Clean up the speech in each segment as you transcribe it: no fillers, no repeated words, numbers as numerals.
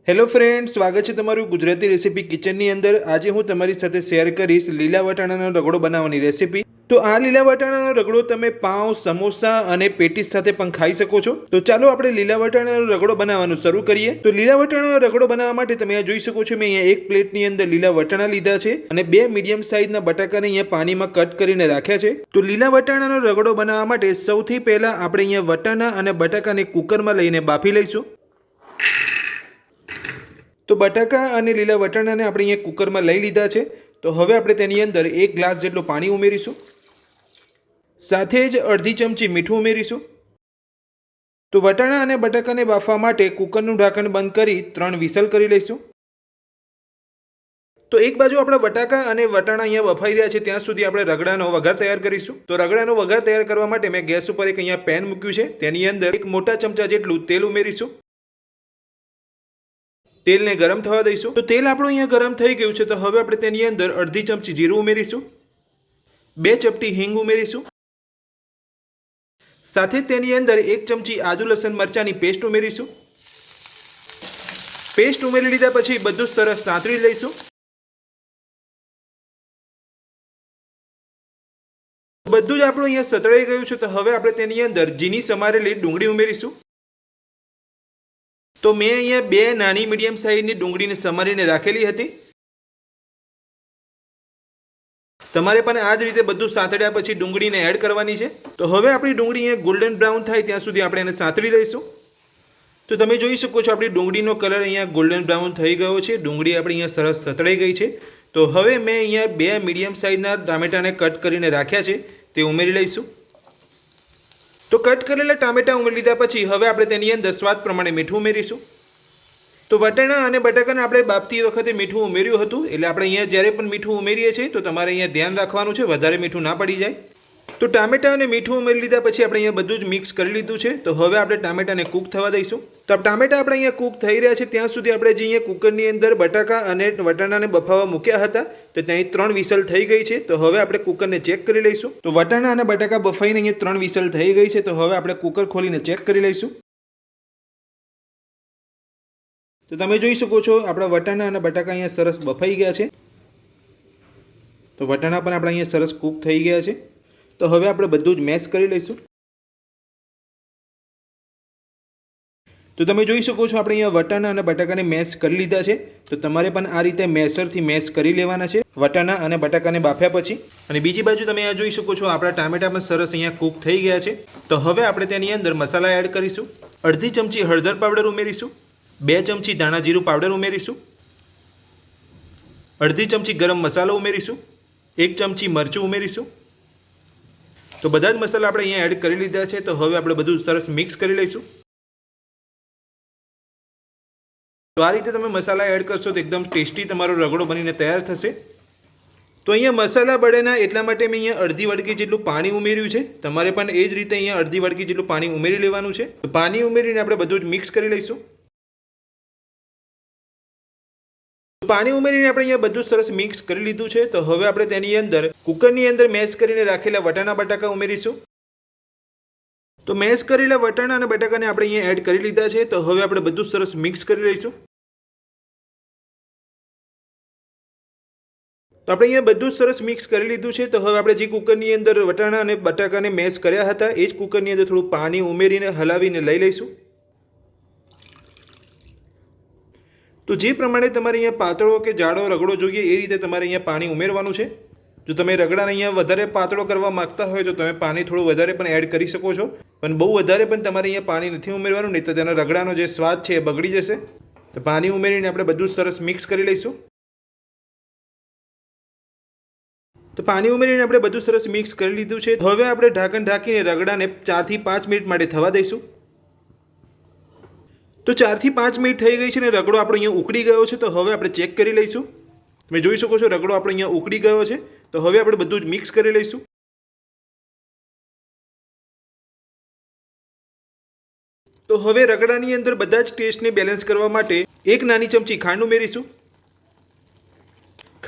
Hello friend, સ્વાગત છે તમારું ગુજરાતી રેસીપી કિચનની અંદર। આજે હું તમારી સાથે શેર કરીશ લીલા વટાણાનો રગડો બનાવવાની રેસીપી। તો આ લીલા વટાણાનો રગડો તમે પાઉં, સમોસા અને પેટીસ સાથે પણ ખાઈ શકો છો। તો ચાલો આપણે લીલા વટાણાનો રગડો બનાવવાનું શરૂ કરીએ। તો લીલા વટાણાનો રગડો બનાવવા માટે તમે આ જોઈ શકો છો, મેં અહીંયા એક પ્લેટની અંદર લીલા વટાણા લીધા છે અને બે મીડિયમ સાઇઝના બટાકાને અહીંયા પાણીમાં કટ કરીને રાખ્યા છે। તો લીલા વટાણાનો રગડો બનાવવા માટે સૌથી પહેલા આપણે અહીંયા વટાણા અને બટાકાને કુકરમાં લઈને બાફી લઈશું। તો બટાકા અને લીલા વટાણાને આપણે અહીંયા કુકરમાં લઈ લીધા છે। તો હવે આપણે તેની અંદર 1 ગ્લાસ જેટલું પાણી ઉમેરીશું, સાથે જ અડધી ચમચી મીઠું ઉમેરીશું। તો વટાણા અને બટાકાને બાફવા માટે કુકરનું ઢાંકણ બંધ કરી 3 વિસલ કરી લઈશું। તો એક બાજુ આપણા બટાકા અને વટાણા અહીંયા બફાઈ રહ્યા છે ત્યાં સુધી આપણે રગડાનો વઘાર તૈયાર કરીશું। તો રગડાનો વઘાર તૈયાર કરવા માટે મેં ગેસ ઉપર એક અહીંયા પેન મૂક્યું છે, તેની અંદર 1 મોટા ચમચા જેટલું તેલ ઉમેરીશું। તેલને ગરમ થવા દઈશું। તો તેલ આપણું અહીંયા ગરમ થઈ ગયું છે। તો હવે આપણે તેની અંદર અડધી ચમચી જીરું ઉમેરીશું, 2 ચપટી હિંગ ઉમેરીશું, સાથે તેની અંદર 1 ચમચી આદુ લસણ મરચાંની પેસ્ટ ઉમેરીશું। પેસ્ટ ઉમેરી લીધા પછી બધું સરસ સાંતળી લઈશું। બધું જ આપણું અહીંયા સતળાઈ ગયું છે। તો હવે આપણે તેની અંદર ઝીણી સમારેલી ડુંગળી ઉમેરીશું। તો મેં અહીંયા 2 નાની મીડિયમ સાઇઝની ડુંગળીને સમારીને રાખેલી હતી। તમારે પણ આ જ રીતે બધું સાંતળ્યા પછી ડુંગળીને એડ કરવાની છે। તો હવે આપણી ડુંગળી અહીંયા ગોલ્ડન બ્રાઉન થાય ત્યાં સુધી આપણે એને સાંતળી લઈશું। તો તમે જોઈ શકો છો આપણી ડુંગળીનો કલર અહીંયા ગોલ્ડન બ્રાઉન થઈ ગયો છે। ડુંગળી આપણી અહીંયા સરસ સતળાઈ ગઈ છે। તો હવે મેં અહીંયા 2 મીડિયમ સાઇઝના ટામેટાને કટ કરીને રાખ્યા છે, તે ઉમેરી લઈશું। તો કટ કરેલા ટામેટા ઉમેરી લીધા પછી હવે આપણે તેની અંદર સ્વાદ પ્રમાણે મીઠું ઉમેરીશું। તો વટાણા અને બટાકાને આપણે બાફતી વખતે મીઠું ઉમેર્યું હતું, એટલે આપણે અહીંયા જ્યારે પણ મીઠું ઉમેરીએ છીએ તો તમારે અહીંયા ધ્યાન રાખવાનું છે, વધારે મીઠું ના પડી જાય। તો ટામેટા અને મીઠું ઉમેરી લીધા પછી આપણે અહીંયા બધું જ મિક્સ કરી લીધું છે। તો હવે આપણે ટામેટાને કૂક થવા દઈશું। તો ટામેટા આપણે અહીંયા કૂક થઈ રહ્યા છે ત્યાં સુધી આપણે જે અહીંયા કુકરની અંદર બટાકા અને વટાણાને બફાવા મૂક્યા હતા તો ત્યાં 3 વિસલ થઈ ગઈ છે। તો હવે આપણે કુકરને ચેક કરી લઈશું। તો વટાણા અને બટાકા બફાઈને અહીંયા 3 વિસલ થઈ ગઈ છે। તો હવે આપણે કુકર ખોલીને ચેક કરી લઈશું। તો તમે જોઈ શકો છો આપણા વટાણા અને બટાકા અહીંયા સરસ બફાઈ ગયા છે। તો વટાણા પણ આપણા અહીંયા સરસ કૂક થઈ ગયા છે। તો હવે આપણે બધું જ મેશ કરી લઈશું। તો તમે જોઈ શકો છો આપણે અહીંયા વટાણા અને બટાકાને મેશ કરી લીધા છે। તો તમારે પણ આ રીતે મેશરથી મેશ કરી લેવાના છે વટાણા અને બટાકાને બાફ્યા પછી। અને બીજી બાજુ તમે આ જોઈ શકો છો આપણા ટામેટા પણ સરસ અહીંયા કૂક થઈ ગયા છે। તો હવે આપણે તેની અંદર મસાલા એડ કરીશું। અડધી ચમચી હળદર પાવડર ઉમેરીશું, 2 ચમચી ધાણા જીરું પાવડર ઉમેરીશું, અડધી ચમચી ગરમ મસાલો ઉમેરીશું, 1 ચમચી મરચું ઉમેરીશું। તો બધા જ મસાલા આપણે અહીંયા એડ કરી લીધા છે। તો હવે આપણે બધું સરસ મિક્સ કરી લઈશું। તો આ રીતે તમે મસાલા એડ કરશો તો એકદમ ટેસ્ટી તમારો રગડો બનીને તૈયાર થશે। તો અહીંયા મસાલા બળેના એટલા માટે મેં અહીંયા અડધી વાડકી જેટલું પાણી ઉમેર્યું છે। તમારે પણ એ જ રીતે અહીંયા અડધી વાડકી જેટલું પાણી ઉમેરી લેવાનું છે। તો પાણી ઉમેરીને આપણે બધું જ મિક્સ કરી લઈશું। પાણી ઉમેરીને આપણે અહીંયા બધું સરસ મિક્સ કરી લીધું છે। તો હવે આપણે તેની અંદર કુકરની અંદર મેશ કરીને રાખેલા વટાણા બટાકા ઉમેરીશું। તો મેશ કરેલા વટાણા અને બટાકાને આપણે અહીંયા એડ કરી લીધા છે। તો હવે આપણે બધું સરસ મિક્સ કરી લઈશું। તો આપણે અહીંયા બધું સરસ મિક્સ કરી લીધું છે। તો હવે આપણે જે કુકરની અંદર વટાણા અને બટાકાને મેશ કર્યા હતા એ જ કુકરની અંદર થોડું પાણી ઉમેરીને હલાવીને લઈ લઈશું। તો જે પ્રમાણે તમારે અહીંયા પાતળો કે જાડો રગડો જોઈએ એ રીતે તમારે અહીંયા પાણી ઉમેરવાનું છે। જો તમે રગડાને અહીંયા વધારે પાતળો કરવા માંગતા હોય તો તમે પાણી થોડું વધારે પણ એડ કરી શકો છો, પણ બહુ વધારે પણ તમારે અહીંયા પાણી નથી ઉમેરવાનું, નહીં તો તેનો રગડાનો જે સ્વાદ છે એ બગડી જશે। તો પાણી ઉમેરીને આપણે બધું સરસ મિક્સ કરી લઈશું। તો પાણી ઉમેરીને આપણે બધું સરસ મિક્સ કરી લીધું છે। હવે આપણે ઢાંકણ ઢાંકીને રગડાને 4 થી 5 મિનિટ માટે થવા દઈશું। તો 4 થી 5 મિનિટ થઈ ગઈ છે ને રગડો આપણો અહીંયા ઉકળી ગયો છે। તો હવે આપણે ચેક કરી લઈશું। તમે જોઈ શકો છો રગડો આપણો અહીંયા ઉકળી ગયો છે। તો હવે આપણે બધું જ મિક્સ કરી લઈશું। તો હવે રગડાની અંદર બધા જ ટેસ્ટને બેલેન્સ કરવા માટે 1 નાની ચમચી ખાંડ ઉમેરીશું।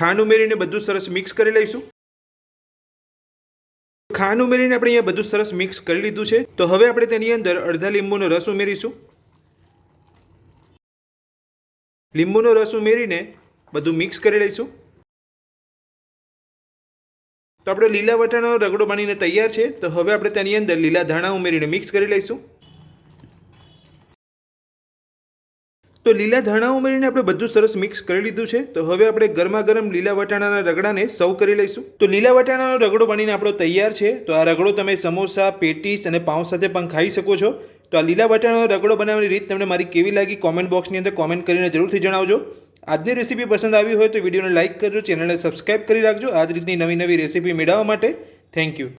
ખાંડ ઉમેરીને બધું સરસ મિક્સ કરી લઈશું। ખાંડ ઉમેરીને આપણે અહીંયા બધું સરસ મિક્સ કરી લીધું છે। તો હવે આપણે તેની અંદર અડધા લીંબુનો રસ ઉમેરીશું। લીંબુનો રસ ઉમેરીને બધું મિક્સ કરી લઈશું. તો આપણે લીલા વટાણાનો રગડો બનીને તૈયાર છે. તો હવે આપણે તેની અંદર લીલા ધાણા ઉમેરીને મિક્સ કરી લઈશું. તો લીલા ધાણા ઉમેરીને આપણે બધું સરસ મિક્સ કરી લીધું છે. તો હવે આપણે ગરમા ગરમ લીલા વટાણાના રગડાને સર્વ કરી લઈશું. તો લીલા વટાણાનો રગડો બનીને આપણો તૈયાર છે. તો આ રગડો તમે સમોસા, પેટીસ અને પાઉં સાથે પણ ખાઈ શકો છો. તો આ લીલા વટાણાનો રગડો બનાવવાની રીત તમને મારી કેવી લાગી કોમેન્ટ બોક્સની અંદર કોમેન્ટ કરીને જરૂરથી જણાવજો. આજની રેસીપી પસંદ આવી હોય તો વિડીયોને લાઇક કરજો, ચેનલને સબસ્ક્રાઇબ કરી રાખજો આ જ રીતની નવી નવી રેસીપી મેળવવા માટે. Thank you.